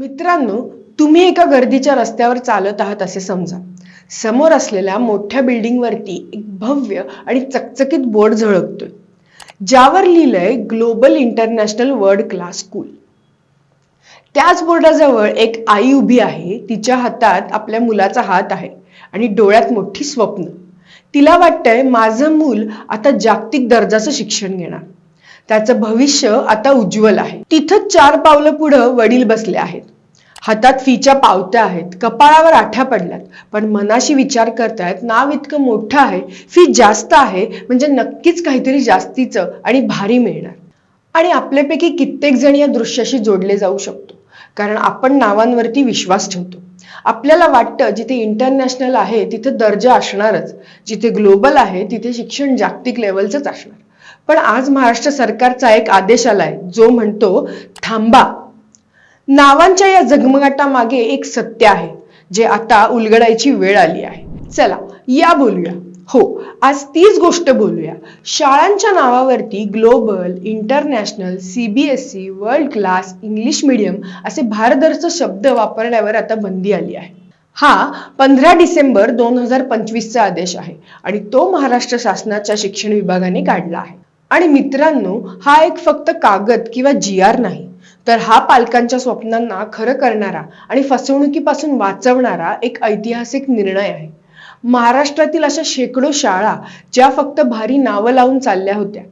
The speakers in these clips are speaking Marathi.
मित्रांनो, तुम्ही एका गर्दीच्या रस्त्यावर चालत आहात असे समजा. समोर असलेल्या मोठ्या बिल्डिंगवरती एक भव्य आणि चकचकीत बोर्ड झळकतोय, ज्यावर लिहिलंय global international world class school. त्याच बोर्डाजवळ एक आई उभी आहे. तिच्या हातात आपल्या मुलाचा हात आहे आणि डोळ्यात मोठी स्वप्न. तिला वाटतंय माझं मूल आता जागतिक दर्जाचं शिक्षण घेणार. त्याचं भविष्य आता उज्ज्वल आहे. तिथं 4 पावलं पुढं वडील बसले आहेत. हातात फीच्या पावत्या आहेत, कपाळावर आठ्या पडल्यात, पण मनाशी विचार करतायत नाव इतकं मोठं आहे, फी जास्त आहे, म्हणजे नक्कीच काहीतरी जास्तीचं आणि भारी मिळणार. आणि आपल्यापैकी कित्येक जण या दृश्याशी जोडले जाऊ शकतो, कारण आपण नावांवरती विश्वास ठेवतो. आपल्याला वाटतं जिथे इंटरनॅशनल आहे तिथे दर्जा असणारच, जिथे ग्लोबल आहे तिथे शिक्षण जागतिक लेवलचंच असणार. पण आज महाराष्ट्र सरकारचा एक आदेश आलाय जो म्हणतो थांबा. नावांच्या या झगमगाटामागे एक सत्य आहे जे आता उलगडायची वेळ आली आहे. चला या बोलूया. हो, आज तीच गोष्ट बोलूया. शाळांच्या नावावरती global, international, CBSE, world class, English medium असे भारदर्शक शब्द वापरण्यावर आता बंदी आली आहे. हा 15 डिसेंबर 2025चा आदेश आहे आणि तो महाराष्ट्र शासनाच्या शिक्षण विभागाने काढला आहे. आणि मित्रांनो, हा एक फक्त कागद किंवा GR नाही, तर हा पालकांच्या स्वप्नांना खरं करणारा आणि फसवणुकीपासून वाचवणारा एक ऐतिहासिक निर्णय आहे. महाराष्ट्रातील अशा शेकडो शाळा ज्या फक्त भारी नावं लावून चालल्या होत्या,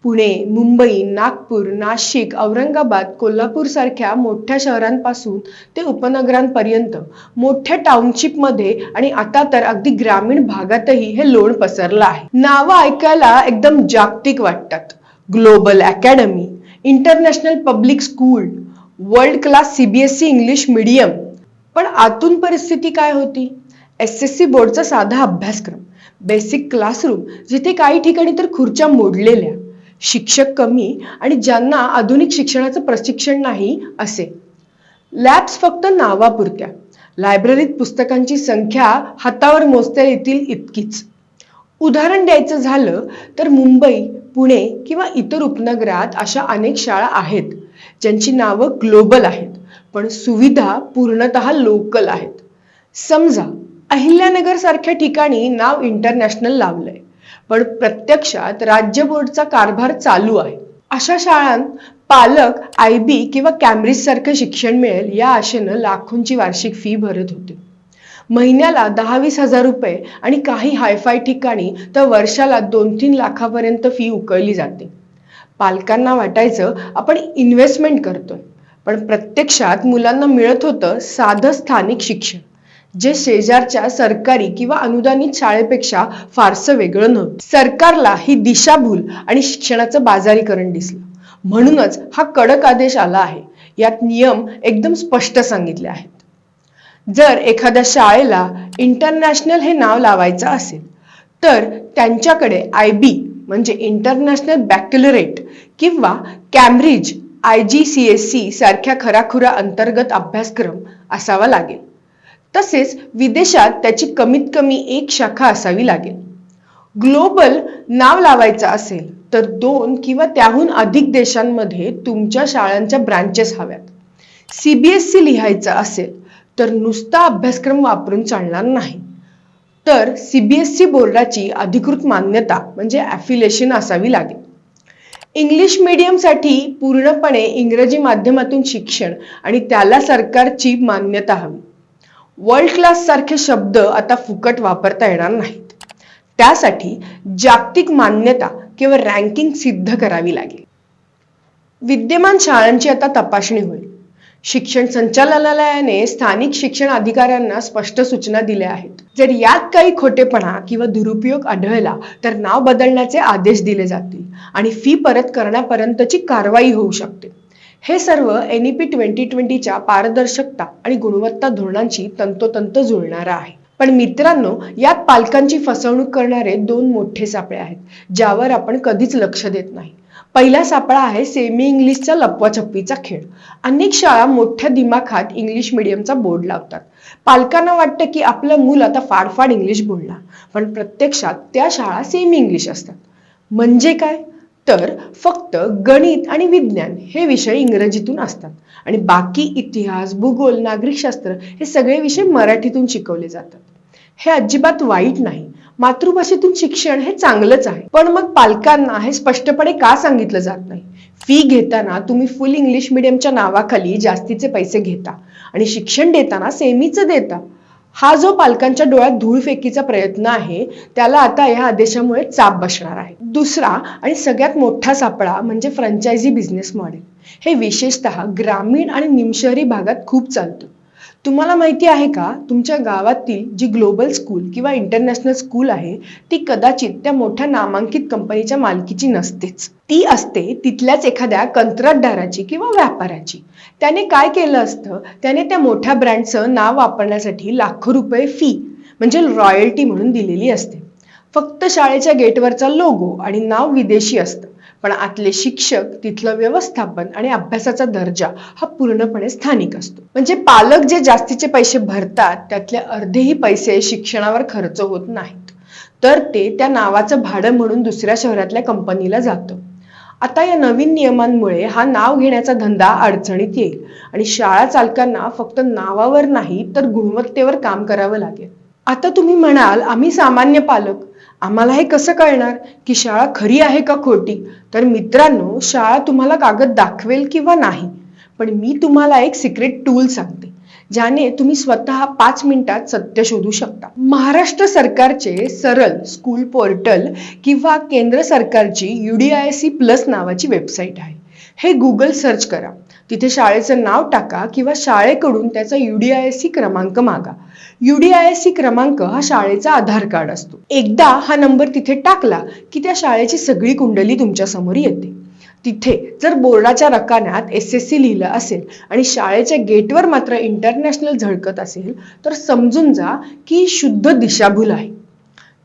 पुणे, मुंबई, नागपूर, नाशिक, औरंगाबाद, कोल्हापूर सारख्या मोठ्या शहरांपासून ते उपनगरांपर्यंत मोठ्या टाउनशिपमध्ये आणि आता तर अगदी ग्रामीण भागातही हे लोण पसरलं आहे. नावं ऐकायला एकदम जागतिक वाटतात. Global academy, international public school, world class CBSE English medium. पण आतून परिस्थिती काय होती? SSC बोर्डचा साधा अभ्यासक्रम, बेसिक क्लासरूम जिथे काही ठिकाणी तर खुर्च्या मोडलेल्या, शिक्षक कमी आणि ज्यांना आधुनिक शिक्षणाचं प्रशिक्षण नाही असे. लॅब्स फक्त नावापुरत्या, लायब्ररीत पुस्तकांची संख्या हातावर मोजता येतील इतकीच. उदाहरण द्यायचं झालं तर मुंबई, पुणे किंवा इतर उपनगरात अशा अनेक शाळा आहेत ज्यांची नावं ग्लोबल आहेत, पण सुविधा पूर्णतः लोकल आहेत. समजा अहिल्यानगर सारख्या ठिकाणी नाव इंटरनॅशनल लावलंय, पण प्रत्यक्षात राज्य बोर्डचा कारभार चालू आहे. अशा शाळांत पालक IB किंवा कॅम्ब्रिज सारखं शिक्षण मिळेल या आशेनं लाखोंची वार्षिक फी भरत होते. महिन्याला 10-20 हजार रुपये आणि काही हायफाय ठिकाणी तर वर्षाला 2-3 लाखापर्यंत फी उकळली जाते. पालकांना वाटायचं आपण इन्व्हेस्टमेंट करतोय, पण प्रत्यक्षात मुलांना मिळत होतं साधं स्थानिक शिक्षण, जे शेजारच्या सरकारी किंवा अनुदानित शाळेपेक्षा फारसं वेगळं नव्हतं. सरकारला ही दिशाभूल आणि शिक्षणाचं बाजारीकरण दिसलं. म्हणूनच हा कडक आदेश आला आहे. यात नियम एकदम स्पष्ट सांगितले आहेत. जर एखाद्या शाळेला इंटरनॅशनल हे नाव लावायचं असेल तर त्यांच्याकडे IB म्हणजे इंटरनॅशनल बॅकलरेट किंवा कॅम्ब्रिज IGCSE सारख्या खराखुरा अंतर्गत अभ्यासक्रम असावा लागेल. तसेच विदेशात त्याची कमीत कमी एक शाखा असावी लागेल. ग्लोबल नाव लावायचं असेल तर 2 किंवा त्याहून अधिक देशांमध्ये तुमच्या शाळांच्या ब्रांचेस हव्यात. CBSE लिहायचं असेल तर नुसता अभ्यासक्रम वापरून चालणार नाही, तर CBSE बोर्डाची अधिकृत मान्यता म्हणजे ॲफिलिएशन असावी लागेल. इंग्लिश मीडियमसाठी पूर्णपणे इंग्रजी माध्यमातून शिक्षण आणि त्याला सरकारची मान्यता हवी. वर्ल्ड क्लास सारखे शब्द आता फुकट वापरता येणार नाहीत. त्यासाठी जागतिक मान्यता किंवा रँकिंग सिद्ध करावी लागेल. विद्यमान शाळांची आता तपासणी होईल. शिक्षण संचालनालयाने स्थानिक शिक्षण अधिकाऱ्यांना स्पष्ट सूचना दिल्या आहेत. जर यात काही खोटेपणा किंवा दुरुपयोग आढळला तर नाव बदलण्याचे आदेश दिले जातील आणि फी परत करण्यापर्यंतची कारवाई होऊ शकते. हे सर्व NEP 2020च्या पारदर्शकता आणि गुणवत्ता धोरणांशी तंतोतंत जुळणारा आहे. पण मित्रांनो, यात पालकांची फसवणूक करणारे 2 मोठे सापळे आहेत ज्यावर आपण कधीच लक्ष देत नाही. पहिला सापळा आहे सेमी इंग्लिशचा लपवाछपवीचा खेळ. अनेक शाळा मोठ्या दिमाखात इंग्लिश मीडियमचा बोर्ड लावतात. पालकांना वाटतं की आपलं मूल आता फाडफाड इंग्लिश बोलणार, पण प्रत्यक्षात त्या शाळा सेमी इंग्लिश असतात. म्हणजे काय? तर फक्त गणित आणि विज्ञान हे विषय इंग्रजीतून असतात आणि बाकी इतिहास, भूगोल, नागरिकशास्त्र हे सगळे विषय मराठीतून शिकवले जातात. हे अजिबात वाईट नाही. मातृभाषेतून शिक्षण हे चांगलंच आहे. पण मग पालकांना हे स्पष्टपणे का सांगितलं जात नाही? फी घेताना तुम्ही फुल इंग्लिश मीडियमच्या नावाखाली जास्तीचे पैसे घेता आणि शिक्षण देताना सेमीचं देता. हा जो पालकांच्या डोळ्यात धूळ फेकीचा प्रयत्न आहे त्याला आता या आदेशामुळे चाप बसणार आहे. दुसरा आणि सगळ्यात मोठा सापळा म्हणजे फ्रँचायझी बिझनेस मॉडेल. हे विशेषतः ग्रामीण आणि निमशहरी भागात खूप चालतं. तुम्हाला माहिती आहे का, तुमच्या गावातील जी ग्लोबल स्कूल किंवा इंटरनॅशनल स्कूल आहे ती कदाचित त्या मोठ्या नामांकित कंपनीच्या मालकीची नसतेच. ती असते तिथल्याच एखाद्या कंत्राटदाराची किंवा व्यापाऱ्याची. त्याने काय केलं असतं, त्याने त्या मोठ्या ब्रँडचं नाव वापरण्यासाठी लाखो रुपये फी म्हणजे रॉयल्टी म्हणून दिलेली असते. फक्त शाळेच्या गेटवरचा लोगो आणि नाव विदेशी असतं, पण आतले शिक्षक, तिथलं व्यवस्थापन आणि अभ्यासाचा दर्जा हा पूर्णपणे स्थानिक असतो. म्हणजे पालक जे जास्तीचे पैसे भरतात त्यातले अर्धेही पैसे शिक्षणावर खर्च होत नाहीत, तर ते त्या नावाचं भाडं म्हणून दुसऱ्या शहरातल्या कंपनीला जातं. आता या नवीन नियमांमुळे हा नाव घेण्याचा धंदा अडचणीत येईल आणि शाळा चालकांना फक्त नावावर नाही तर गुणवत्तेवर काम करावं लागेल. आता तुम्ही म्हणाल, आम्ही सामान्य पालक, आम्हाला हे कसं कळणार की शाळा खरी आहे का खोटी? तर मित्रांनो, शाळा तुम्हाला कागद दाखवेल किंवा नाही, पण मी तुम्हाला एक सिक्रेट टूल सांगते ज्याने तुम्ही स्वतः 5 मिनिटात सत्य शोधू शकता. महाराष्ट्र सरकारचे सरल स्कूल पोर्टल किंवा केंद्र सरकारची UDISC+ नावाची वेबसाईट आहे. हे गुगल सर्च करा, तिथे शाळेचं नाव टाका किंवा शाळेकडून त्याचा UDISC क्रमांक मागा. UDISC क्रमांक हा शाळेचा आधार कार्ड असतो. एकदा हा नंबर तिथे टाकला की त्या शाळेची सगळी कुंडली तुमच्या समोर येते. तिथे जर बोर्डाच्या रकान्यात SSC लिहिलं असेल आणि शाळेच्या गेटवर मात्र इंटरनॅशनल झळकत असेल तर समजून जा की शुद्ध दिशाभूल आहे.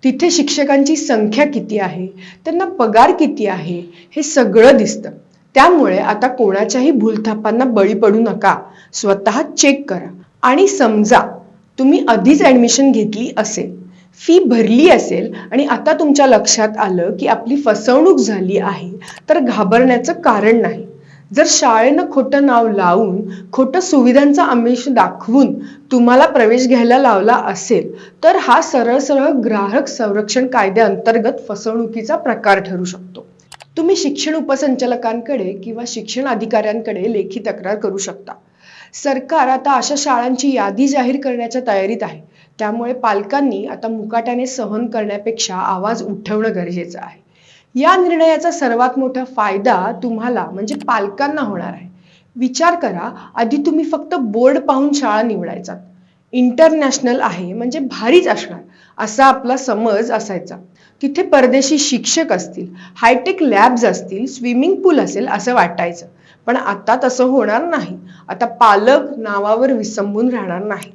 तिथे शिक्षकांची संख्या किती आहे, त्यांना पगार किती आहे हे सगळं दिसतं. त्यामुळे आता कोणाच्याही भूलथापांना बळी पडू नका. स्वतः चेक करा आणि समजा तुम्ही आधीच ऍडमिशन घेतली असेल, फी भरली असेल आणि आता तुमच्या लक्षात आलं की आपली फसवणूक झाली आहे, तर घाबरण्याचं कारण नाही. जर शाळेनं खोटं नाव लावून, खोटं सुविधांचा आमिष दाखवून तुम्हाला प्रवेश घ्यायला लावला असेल तर हा सरळ सरळ ग्राहक संरक्षण कायद्याअंतर्गत फसवणुकीचा प्रकार ठरू शकतो. तुम्ही शिक्षण उपसंचालकांकडे किंवा शिक्षण अधिकाऱ्यांकडे लेखी तक्रार करू शकता. सरकार आता अशा शाळांची यादी जाहीर करण्याच्या तयारीत आहे. त्यामुळे पालकांनी आता मुकाट्याने सहन करण्यापेक्षा आवाज उठवणं गरजेचं आहे. या निर्णयाचा सर्वात मोठा फायदा तुम्हाला म्हणजे पालकांना होणार आहे. विचार करा, आधी तुम्ही फक्त बोर्ड पाहून शाळा निवडायचा. इंटरनॅशनल आहे म्हणजे भारीच असणार असा आपला समज असायचा. तिथे परदेशी शिक्षक असतील, हायटेक लॅब्स असतील, स्विमिंग पूल असेल असं वाटायचं. पण आता तसं होणार नाही. आता पालक नावावर विसंबून राहणार नाहीत.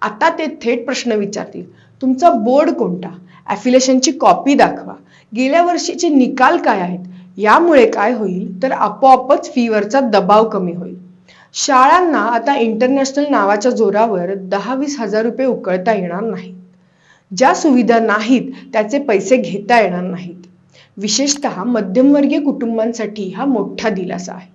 आता ते थेट प्रश्न विचारतील, तुमचा बोर्ड कोणता? ॲफिलिएशनची कॉपी दाखवा. गेल्या वर्षीचे निकाल काय आहेत? यामुळे काय होईल तर आपोआपच फीवरचा दबाव कमी होईल. शाळांना आता इंटरनॅशनल नावाच्या जोरावर 10-20 हजार रुपये उकळता येणार नाहीत. ज्या सुविधा नाहीत त्याचे पैसे घेता येणार नाहीत. विशेषतः मध्यमवर्गीय कुटुंबांसाठी हा मोठा दिलासा आहे.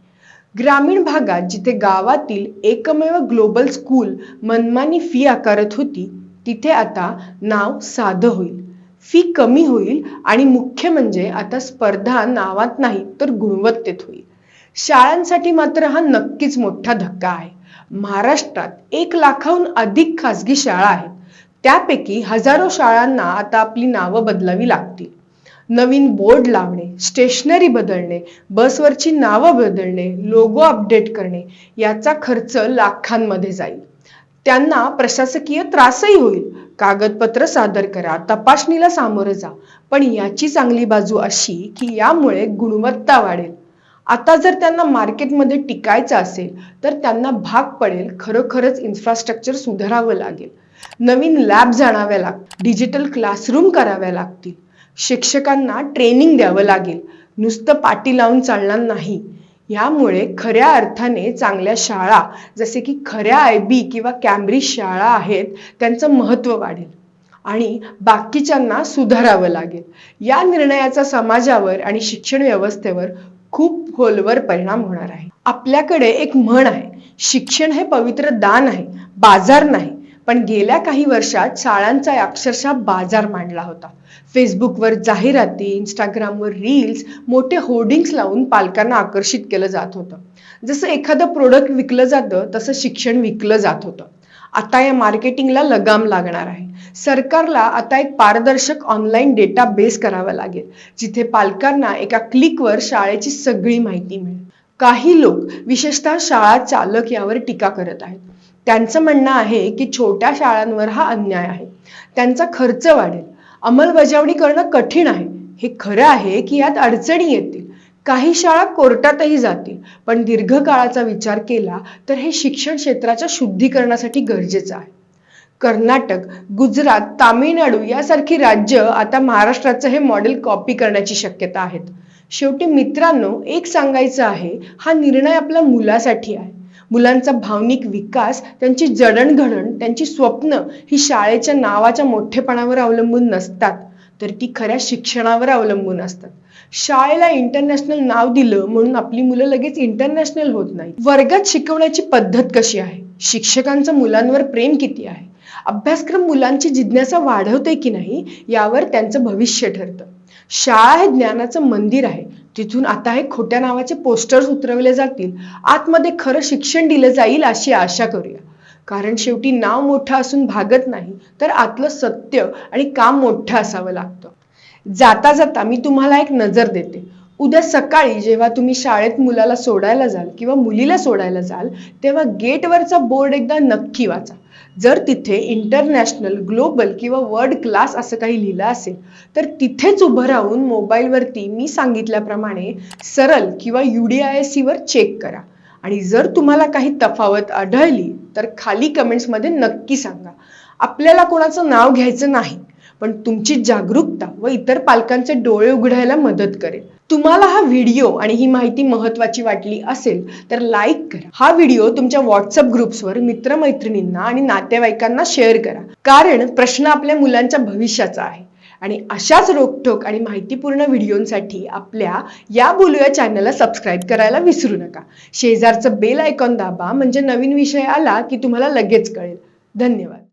ग्रामीण भागात जिथे गावातील एकमेव ग्लोबल स्कूल मनमानी फी आकारत होती, तिथे आता नाव साधं होईल, फी कमी होईल आणि मुख्य म्हणजे आता स्पर्धा नावात नाही तर गुणवत्तेत होईल. शाळांसाठी मात्र हा नक्कीच मोठा धक्का आहे. महाराष्ट्रात 1 लाखाहून अधिक खासगी शाळा आहेत. त्यापैकी हजारो शाळांना आता आपली नावं बदलावी लागतील. नवीन बोर्ड लावणे, स्टेशनरी बदलणे, बसवरची नावं बदलणे, लोगो अपडेट करणे याचा खर्च लाखांमध्ये जाईल. त्यांना प्रशासकीय त्रासही होईल. कागदपत्र सादर करा, तपासणीला सामोरं जा. पण याची चांगली बाजू अशी की यामुळे गुणवत्ता वाढेल. आता जर त्यांना मार्केटमध्ये टिकायचं असेल तर त्यांना भाग पडेल खरोखरच इन्फ्रास्ट्रक्चर सुधारावं लागेल. नवीन लॅब्स आणाव्या लागतील, डिजिटल क्लासरूम कराव्या लागतील, शिक्षकांना ट्रेनिंग द्यावं लागेल. नुसतं पाटी लावून चालणार नाही. यामुळे खऱ्या अर्थाने चांगल्या शाळा जसे की खऱ्या IB किंवा कॅम्ब्रिज शाळा आहेत त्यांचं महत्त्व वाढेल. आणि बाकीच्यांना सुधारावं लागेल. या निर्णयाचा समाजावर आणि शिक्षण व्यवस्थेवर खूप खोलवर परिणाम होणार आहे. आपल्याकडे एक म्हण आहे, शिक्षण हे पवित्र दान आहे, बाजार नाही. पण गेल्या काही वर्षात शाळांचा अक्षरशः बाजार मांडला होता. फेसबुकवर जाहिराती, इंस्टाग्रामवर रील्स, मोठे होर्डिंग्स लावून पालकांना आकर्षित केलं जात होतं. जसं एखादं प्रोडक्ट विकलं जातं तसं शिक्षण विकलं जात होतं. आता या मार्केटिंगला लगाम लागणार आहे. सरकारला आता एक पारदर्शक ऑनलाईन डेटा बेस करावा लागेल, जिथे पालकांना एका क्लिकवर शाळेची सगळी माहिती मिळेल. काही लोक, विशेषतः शाळा चालक, यावर टीका करत आहेत. त्यांचं म्हणणं आहे की छोट्या शाळांवर हा अन्याय आहे. त्यांचा खर्च वाढेल, अंमलबजावणी करणं कठीण आहे. हे खरं आहे की यात अडचणी येतील. काही शाळा कोर्टातही जातील, पण दीर्घकाळाचा विचार केला तर हे शिक्षण क्षेत्राच्या शुद्धीकरणासाठी गरजेचं आहे. कर्नाटक, गुजरात, तामिळनाडू यासारखी राज्य आता महाराष्ट्राचं हे मॉडेल कॉपी करण्याची शक्यता आहेत. शेवटी मित्रांनो, एक सांगायचं आहे, हा निर्णय आपल्या मुलासाठी आहे. मुलांचा भावनिक विकास, त्यांची जडणघडण, त्यांची स्वप्न ही शाळेच्या नावाच्या मोठेपणावर अवलंबून नसतात, तर ती खऱ्या शिक्षणावर अवलंबून असतात. शाळेला इंटरनॅशनल नाव दिलं म्हणून आपली मुलं लगेच इंटरनॅशनल होत नाही. वर्गात शिकवण्याची पद्धत कशी आहे, शिक्षकांचं मुलांवर प्रेम किती आहे, अभ्यासक्रम मुलांची जिज्ञासा वाढवते की नाही, यावर त्यांचं भविष्य ठरतं. शाळा हे ज्ञानाचं मंदिर आहे. तिथून आता हे खोट्या नावाचे पोस्टर्स उतरवले जातील, आतमध्ये खरं शिक्षण दिलं जाईल अशी आशा करूया. कारण शेवटी नाव मोठं असून भागत नाही, तर आतलं सत्य आणि काम मोठं असावं लागतं. जाता जाता मी तुम्हाला एक नजर देते. उद्या सकाळी जेव्हा तुम्ही शाळेत मुलाला सोडायला जाल किंवा मुलीला सोडायला जाल, तेव्हा गेटवरचा बोर्ड एकदा नक्की वाचा. जर तिथे इंटरनॅशनल, ग्लोबल किंवा वर्ल्ड क्लास असं काही लिहिलं असेल, तर तिथेच उभं राहून मोबाईलवरती मी सांगितल्याप्रमाणे सरल किंवा UDISC वर चेक करा. आणि जर तुम्हाला काही तफावत आढळली तर खाली कमेंट्समध्ये नक्की सांगा. आपल्याला कोणाचं नाव घ्यायचं नाही, पण तुमची जागरूकता व इतर पालकांचे डोळे उघडायला मदत करेल. तुम्हाला हा व्हिडिओ आणि ही माहिती महत्त्वाची वाटली असेल तर लाईक करा. हा व्हिडिओ तुमच्या व्हॉट्सअप ग्रुप्सवर मित्रमैत्रिणींना आणि नातेवाईकांना शेअर करा. कारण प्रश्न आपल्या मुलांच्या भविष्याचा आहे. आणि अशाच रोखठोक आणि माहितीपूर्ण व्हिडिओंसाठी आपल्या या बोलूया चॅनलला सबस्क्राईब करायला विसरू नका. शेजारचं बेल आयकॉन दाबा, म्हणजे नवीन विषय आला की तुम्हाला लगेच कळेल. धन्यवाद.